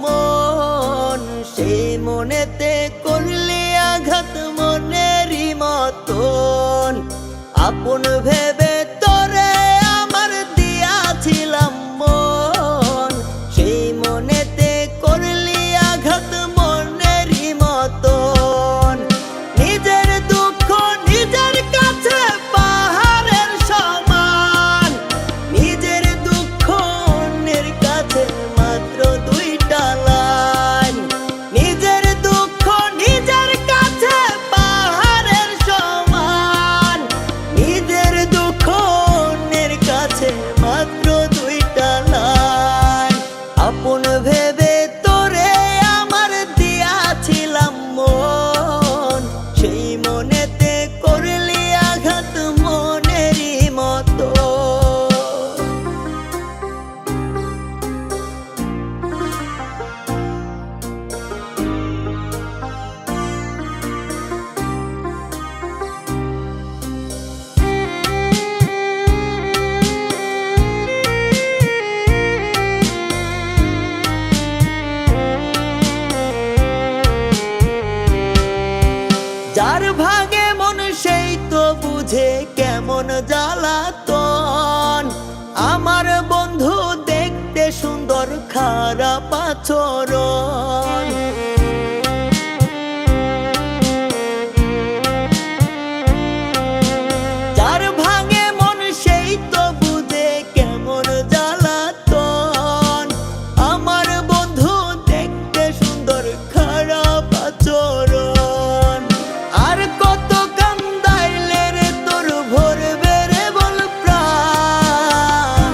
মন, সেই মনেতে করলি আঘাত মনেরই মতন। আপন ভেবে তোরে আমার দিয়াছিলাম মন, সেই মনেতে করলি আঘাত মনেরই মতন। নিজের দুঃখ নিজের কাছে পাহাড়ের সমান, নিজের দুঃখ অন্যের কাছে মাত্র দুইটা লাইন। নিজের দুঃখ নিজের কাছে পাহাড়ের সমান, নিজের দুঃখ অন্যের কাছে মাত্র দুইটা লাইন। আপন ভেবে তোরে আমার দিয়াছিলাম মন, সেই মনেতে করলি আঘাত মনেরই মতো। যার ভাগে মন সেই তো বুঝে কেমন জ্বালাতন। আমার বন্ধু দেখতে সুন্দর খারাপ আচরণ। যার ভাগে মন সেই তো বুঝে কেমন জ্বালাতন। আমার বন্ধু দেখতে সুন্দর খারাপ আচরণ। আর কত কান্দাইলে রে তোর ভরবে রে বল প্রাণ।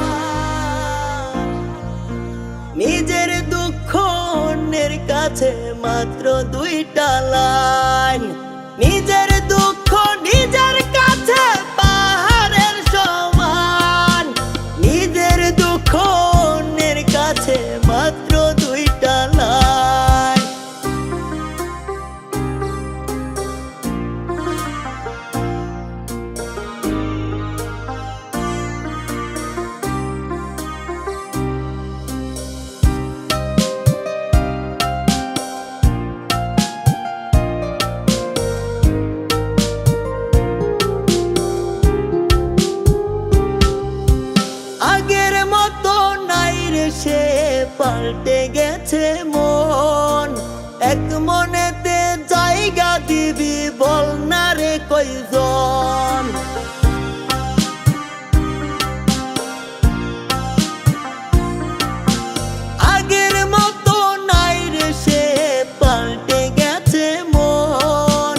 নিজের দুঃখ অন্যের কাছে মাত্র দুইটা লাইন। নিজের দুঃখ নিজের কাছে পাহাড়ের সমান, নিজের দুঃখ অন্যের কাছে মাত্র দুইটা লাইন। আগের মতো নাই রে সে পাল্টে গেছে মন। এক মনেতে জায়গা দিবি বল না রে কয়জন। আগের মতো নাই রে সে পাল্টে গেছে মন।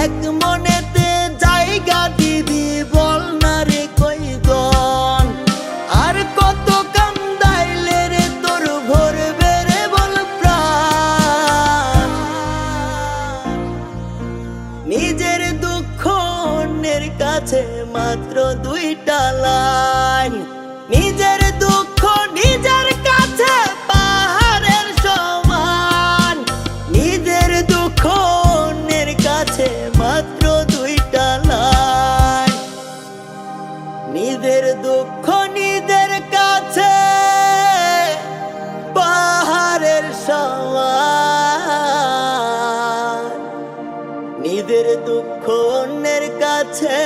এক মনেতে জায়গা দিবি বল না রে কয়জন। আর কত কান্দাইলে রে তোর ভরবে রে বল প্রাণ। নিজের দুঃখ অন্যের কাছে মাত্র দুইটা লাইন। নিজের দুঃখ নিজের কাছে পাহাড়ের সমান, নিজের দুঃখ অন্যের কাছে মাত্র দুইটা লাইন। নিজের দুঃখ নিজের কাছে পাহাড়ের সমান, নিজের দুঃখ অন্যের কাছে